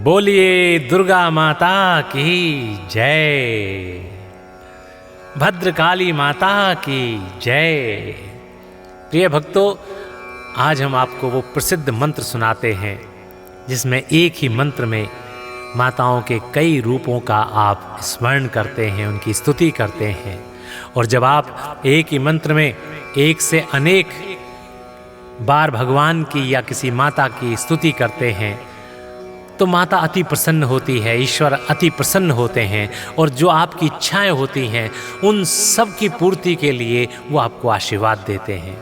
बोलिए दुर्गा माता की जय। भद्रकाली माता की जय। प्रिय भक्तों, आज हम आपको वो प्रसिद्ध मंत्र सुनाते हैं जिसमें एक ही मंत्र में माताओं के कई रूपों का आप स्मरण करते हैं, उनकी स्तुति करते हैं। और जब आप एक ही मंत्र में एक से अनेक बार भगवान की या किसी माता की स्तुति करते हैं तो माता अति प्रसन्न होती है, ईश्वर अति प्रसन्न होते हैं और जो आपकी इच्छाएं होती हैं उन सब की पूर्ति के लिए वो आपको आशीर्वाद देते हैं।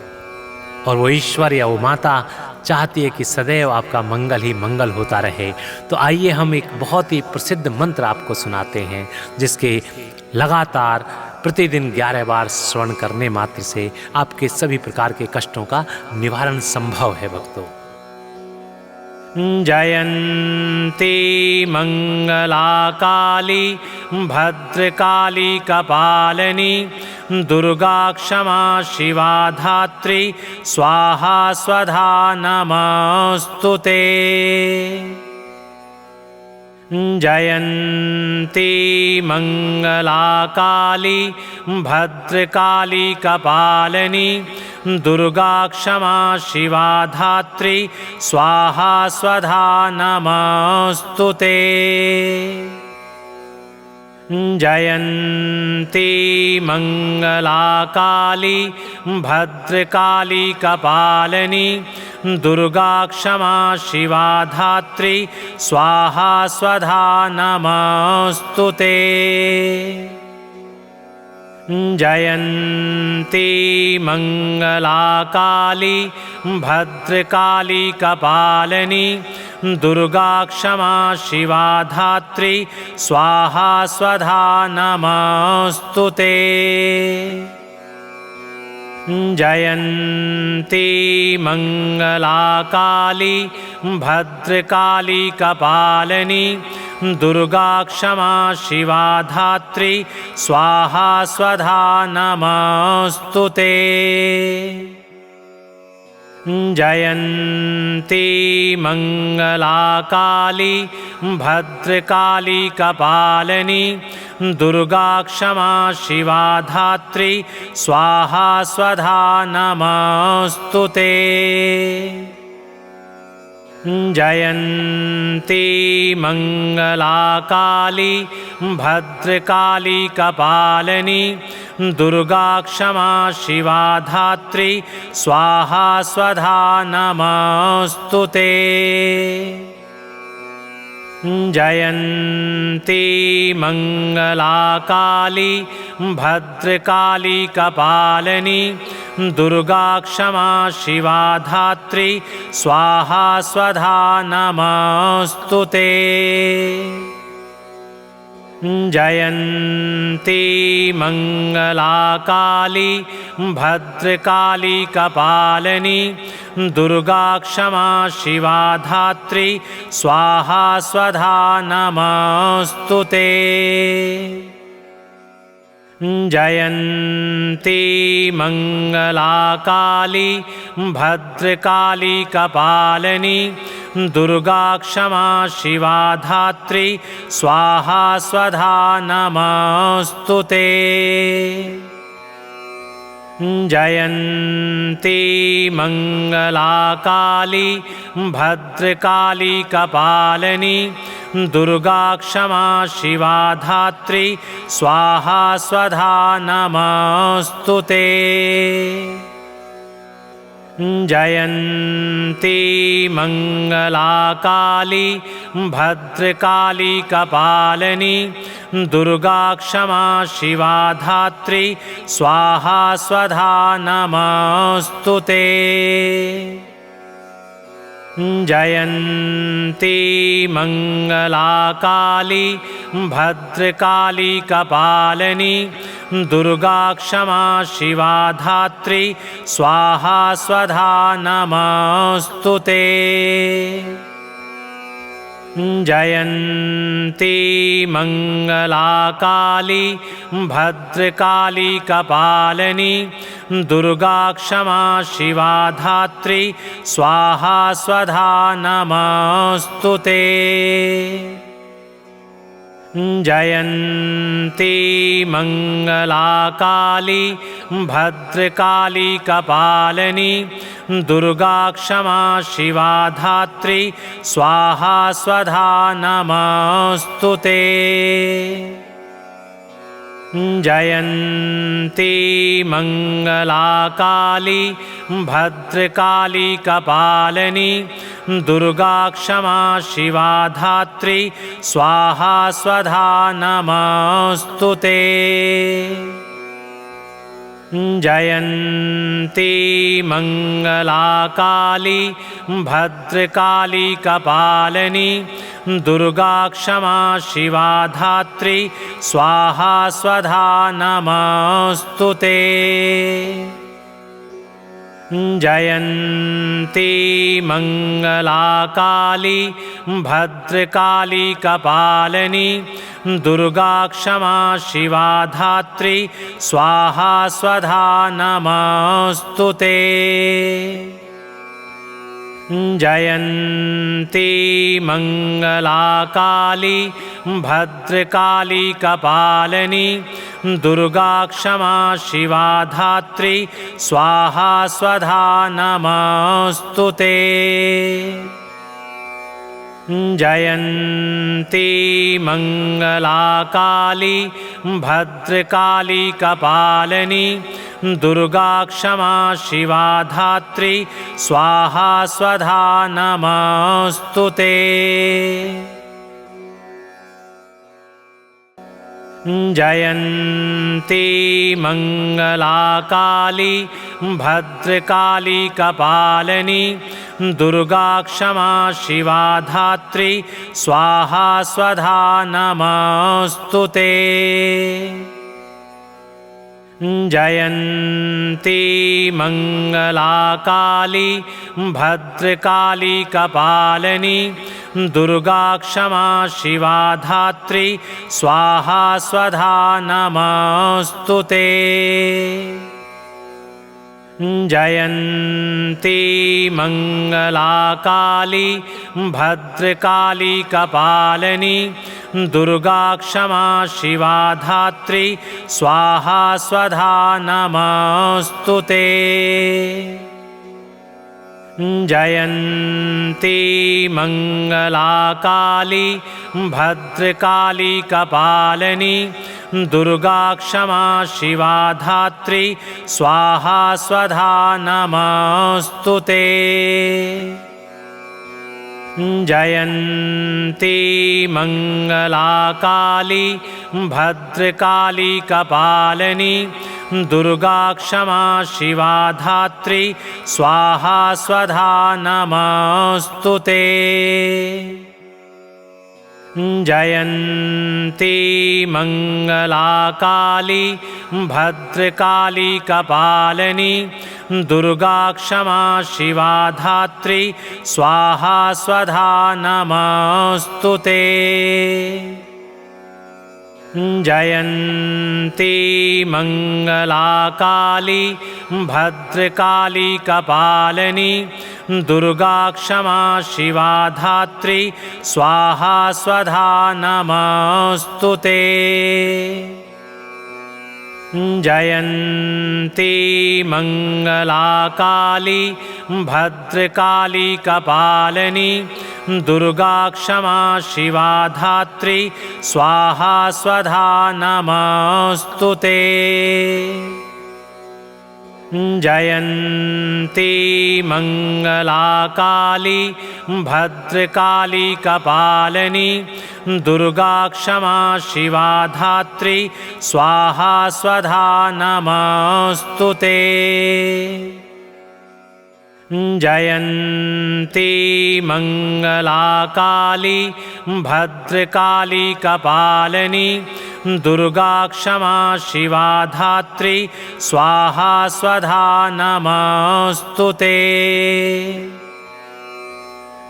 और वो ईश्वर या वो माता चाहती है कि सदैव आपका मंगल ही मंगल होता रहे। तो आइए हम एक बहुत ही प्रसिद्ध मंत्र आपको सुनाते हैं जिसके लगातार प्रतिदिन 11 बार श्रवण करने मात्र से आपके सभी प्रकार के कष्टों का निवारण संभव है। भक्तों, जयन्ती मंगला काली भद्रकाली कपालिनी दुर्गा क्षमा शिवा धात्री स्वाहा स्वधा नमस्तुते। जयन्ती मंगला काली भद्रकाली कपालिनी दुर्गा क्षमा शिवा धात्री स्वाहा स्वधा नमस्तुते। जयन्ती मंगला काली भद्रकाली कपालिनी दुर्गा क्षमा शिवा धात्री स्वाहा स्वधा नमस्तुते। जयन्ती मंगला काली भद्रकाली कपालिनी दुर्गा क्षमा शिवा धात्री स्वाहा स्वधा नमस्तुते। जयन्ती मंगला काली भद्रकाली कपालिनी दुर्गा क्षमा शिवा धात्री स्वाहा स्वधा नमस्तुते। जयन्ती मंगला काली भद्रकाली कपालिनी दुर्गा क्षमा शिवा धात्री स्वाहा स्वधा नमस्तुते। जयन्ती मंगला काली भद्रकाली कपालिनी दुर्गा क्षमा शिवा धात्री स्वाहा स्वधा नमस्तुते। जयन्ती मंगला काली भद्रकाली कपालिनी दुर्गा क्षमा शिवा धात्री स्वाहा स्वधा नमस्तुते। जयन्ती मंगला काली भद्रकाली कपालिनी दुर्गा क्षमा शिवा धात्री स्वाहा स्वधा नमस्तुते। जयन्ती मंगला काली भद्रकाली कपालिनी दुर्गा क्षमा शिवा धात्री स्वाहा स्वधा नमस्तुते। जयन्ती मंगला काली भद्रकाली कपालिनी दुर्गा क्षमा शिवा धात्री स्वाहा स्वधा नमस्तुते। जयन्ती मंगला काली भद्रकाली कपालिनी दुर्गा क्षमा शिवा धात्री स्वाहा स्वधा नमस्तुते। जयन्ती मंगला काली भद्रकाली कपालिनी दुर्गा क्षमा शिवा धात्री स्वाहा स्वधा नमस्तुते। जयन्ती मङ्गलाकाली भद्रकाली कपालिनी दुर्गा क्षमा शिवा धात्री स्वाहा स्वधा नमस्तुते। जयन्ती मङ्गलाकाली भद्रकाली कपालिनी दुर्गा क्षमा शिवा धात्री स्वाहा स्वधा नमस्तुते। जयन्ती मङ्गलाकाली भद्रकाली कपालिनी दुर्गा क्षमा शिवा धात्री स्वाहा स्वधा नमस्तुते। जयन्ती मङ्गलाकाली भद्रकाली कपालिनी दुर्गा क्षमा शिवा धात्री स्वाहा स्वधा नमस्तुते। जयन्ती मङ्गलाकाली भद्रकाली कपालिनी दुर्गा क्षमा शिवा धात्री स्वाहा स्वधा नमस्तुते। जयन्ती मङ्गलाकाली भद्रकाली कपालिनी दुर्गा क्षमा शिवा धात्री स्वाहा स्वधा नमस्तुते। जयन्ती मङ्गलाकाली भद्रकाली कपालिनी दुर्गा क्षमा शिवा धात्री स्वाहा स्वधा नमस्तुते। जयन्ती मङ्गलाकाली भद्रकाली कपालिनी दुर्गा क्षमा शिवा धात्री स्वाहा स्वधा नमस्तुते। जयन्ती मङ्गलाकाली भद्रकाली कपालिनी दुर्गा क्षमा शिवा धात्री स्वाहा स्वधा नमस्तुते। जयन्ती मङ्गलाकाली भद्रकाली कपालिनी दुर्गा क्षमा शिवा धात्री स्वाहा स्वधा नमस्तुते। जयन्ती मङ्गलाकाली भद्रकाली कपालिनी दुर्गा क्षमा शिवा धात्री स्वाहा स्वधा नमस्तुते। जयन्ती मङ्गलाकाली भद्रकाली कपालिनी दुर्गा क्षमा शिवा धात्री स्वाहा स्वधा नमस्तुते। जयन्ती मङ्गलाकाली भद्रकाली कपालिनी दुर्गा क्षमा शिवा धात्री स्वाहा स्वधा नमस्तुते। जयन्ती मङ्गलाकाली भद्रकाली कपालिनी दुर्गा क्षमा शिवा धात्री स्वाहा स्वधा नमस्तुते। जयन्ती मङ्गलाकाली भद्रकाली कपालिनी दुर्गा क्षमा शिवा धात्री स्वाहा स्वधा नमस्तुते। जयन्ती मङ्गलाकाली भद्रकाली कपालिनी दुर्गा क्षमा शिवा धात्री स्वाहा स्वधा नमस्तुते। जयन्ती मङ्गलाकाली भद्रकाली कपालिनी दुर्गा क्षमा शिवा धात्री स्वाहा स्वधा नमस्तुते।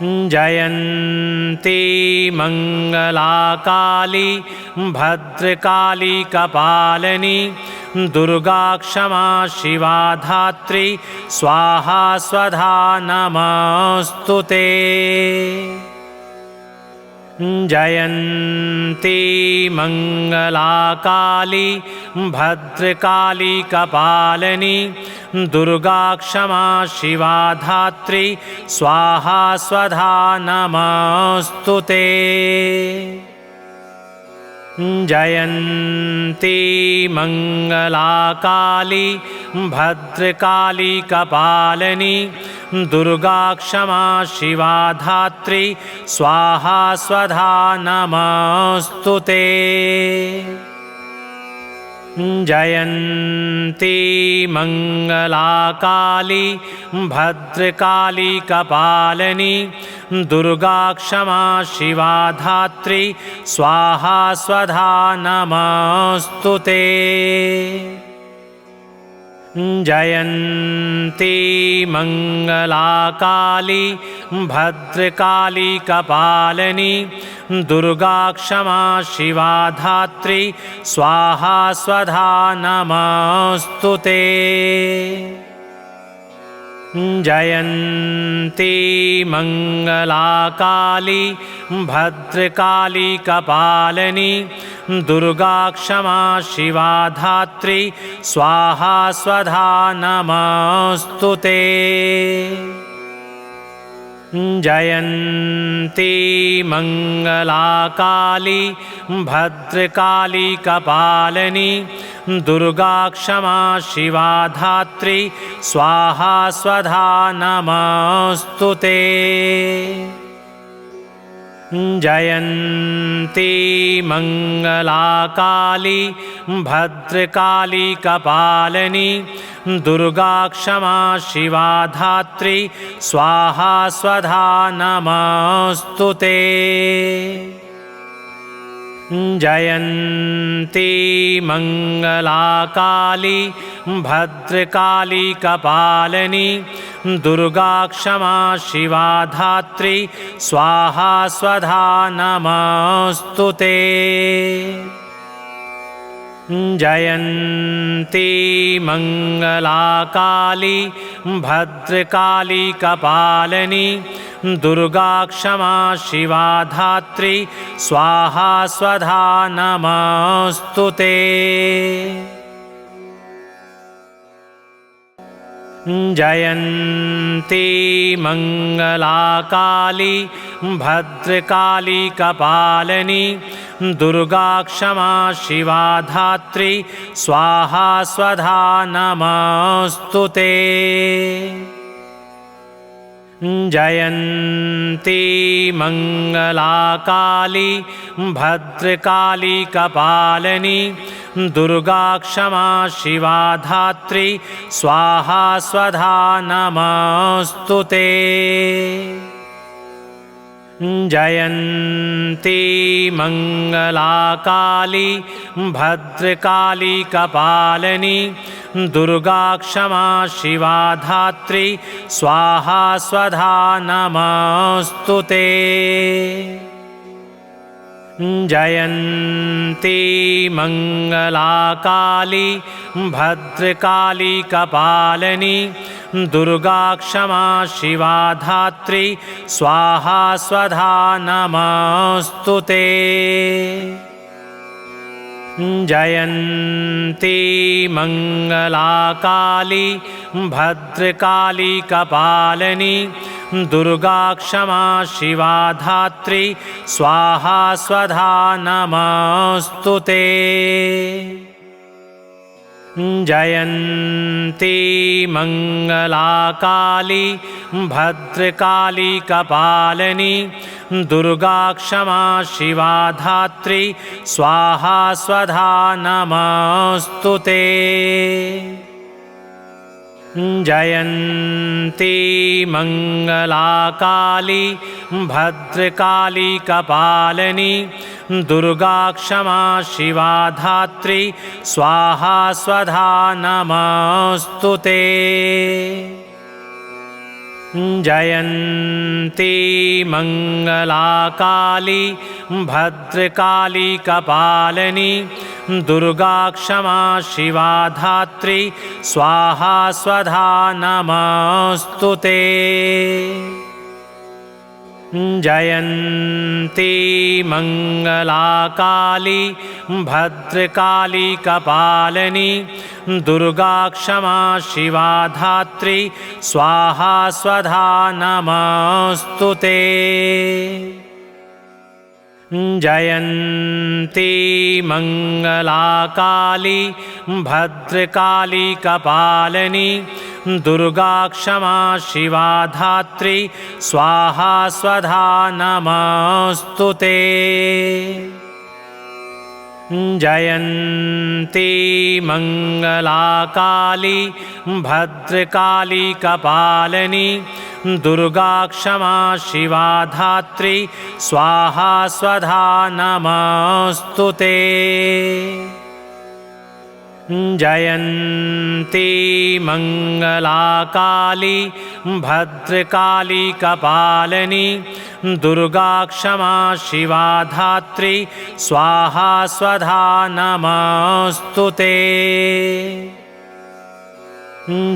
जयन्ती मङ्गलाकाली भद्रकाली कपालिनी दुर्गा क्षमा शिवा धात्री स्वाहा स्वधा नमस्तुते। जयन्ती मङ्गलाकाली भद्रकाली कपालिनी दुर्गा क्षमा शिवा धात्री स्वाहा स्वधा नमस्तुते। जयन्ती मङ्गलाकाली भद्रकाली कपालिनी दुर्गा क्षमा शिवा धात्री स्वाहा स्वधा नमस्तुते। जयन्ती मङ्गलाकाली भद्रकाली कपालिनी दुर्गा क्षमा शिवा धात्री स्वाहा स्वधा नमस्तुते। जयन्ती मङ्गलाकाली भद्रकाली कपालिनी दुर्गा क्षमा शिवा धात्री स्वाहा स्वधा नमस्तुते। जयन्ती मङ्गलाकाली भद्रकाली कपालिनी दुर्गा क्षमा शिवा धात्री स्वाहा स्वधा नमस्तुते। जयन्ती मङ्गलाकाली भद्रकाली कपालिनी दुर्गा क्षमा शिवा धात्री स्वाहा स्वधा नमस्तुते। जयन्ती मङ्गलाकाली भद्रकाली कपालिनी दुर्गा क्षमा शिवा धात्री स्वाहा स्वधा नमस्तुते। जयन्ती मङ्गलाकाली भद्रकाली कपालिनी दुर्गा क्षमा शिवा धात्री स्वाहा स्वधा नमस्तुते। जयन्ती मङ्गलाकाली भद्रकाली कपालिनी दुर्गा क्षमा शिवा धात्री स्वाहा स्वधा नमस्तुते। जयन्ती मङ्गलाकाली भद्रकाली कपालिनी दुर्गा क्षमा शिवा धात्री स्वाहा स्वधा नमस्तुते। जयन्ती मङ्गलाकाली भद्रकाली कपालिनी दुर्गा क्षमा शिवा धात्री स्वाहा स्वधा नमस्तुते। जयन्ती मङ्गलाकाली भद्रकाली कपालिनी दुर्गा क्षमा शिवा धात्री स्वाहा स्वधा नमस्तुते। जयन्ती मङ्गलाकाली भद्रकाली कपालिनी दुर्गा क्षमा शिवा धात्री स्वाहा स्वधा नमस्तुते। जयन्ती मङ्गलाकाली भद्रकाली कपालिनी दुर्गा क्षमा शिवा धात्री स्वाहा स्वधा नमस्तुते। जयन्ती मङ्गलाकाली भद्रकाली कपालिनी दुर्गा क्षमा शिवा धात्री स्वाहा स्वधा नमस्तुते। जयन्ती मङ्गलाकाली भद्रकाली कपालिनी दुर्गा क्षमा शिवा धात्री स्वाहा स्वधा नमस्तुते। जयन्ती मङ्गलाकाली भद्रकाली कपालिनी दुर्गा क्षमा शिवा धात्री स्वाहा स्वधा नमस्तुते। जयन्ती मङ्गलाकाली भद्रकाली कपालिनी दुर्गा क्षमा शिवा धात्री स्वाहा स्वधा नमस्तुते। जयन्ती मङ्गलाकाली भद्रकाली कपालिनी दुर्गा क्षमा शिवा धात्री स्वाहा स्वधा नमस्तुते। जयन्ती मङ्गलाकाली भद्रकाली कपालिनी दुर्गा क्षमा शिवा धात्री स्वाहा स्वधा नमस्तुते। जयन्ती मङ्गलाकाली भद्रकाली कपालिनी दुर्गा क्षमा शिवा धात्री स्वाहा स्वधा नमस्तुते।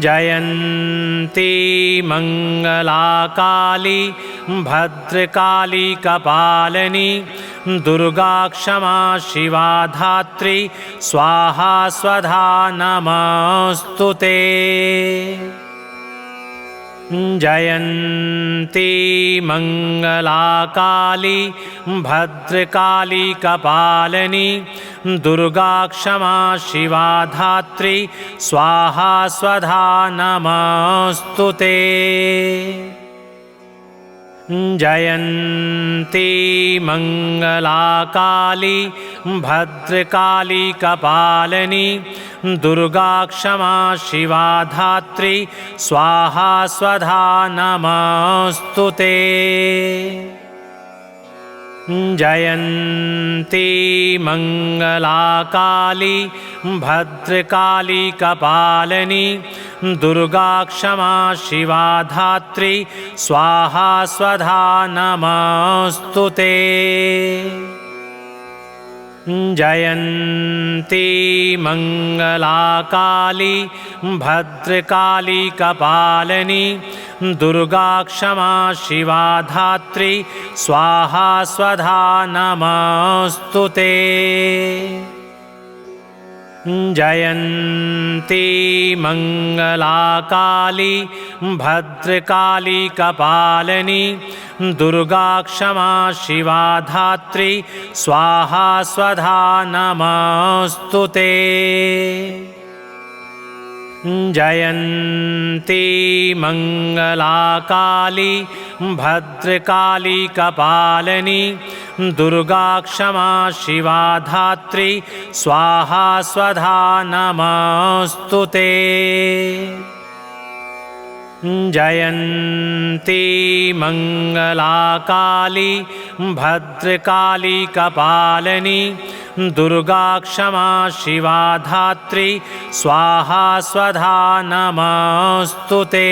जयन्ती मङ्गलाकाली भद्रकाली कपालिनी दुर्गा क्षमा शिवा धात्री स्वाहा स्वधा नमस्तुते। जयन्ती मङ्गलाकाली भद्रकाली कपालिनी दुर्गा क्षमा शिवा धात्री स्वाहा स्वधा नमस्तुते। जयन्ती मङ्गलाकाली भद्रकाली कपालिनी दुर्गा क्षमा शिवा धात्री स्वाहा स्वधा नमस्तुते। जयन्ती मङ्गलाकाली भद्रकाली कपालिनी दुर्गा क्षमा शिवा धात्री स्वाहा स्वधा नमस्तुते। जयन्ती मङ्गलाकाली भद्रकाली कपालिनी दुर्गा क्षमा शिवा धात्री स्वाहा स्वधा नमस्तुते। जयन्ती मङ्गलाकाली भद्रकाली कपालिनी दुर्गा क्षमा शिवा धात्री स्वाहा स्वधा नमस्तुते। जयन्ती मङ्गलाकाली भद्रकाली कपालिनी दुर्गा क्षमा शिवा धात्री स्वाहा स्वधा नमस्तुते। जयन्ती मङ्गलाकाली भद्रकाली कपालिनी दुर्गा क्षमा शिवा धात्री स्वाहा स्वधा नमस्तुते।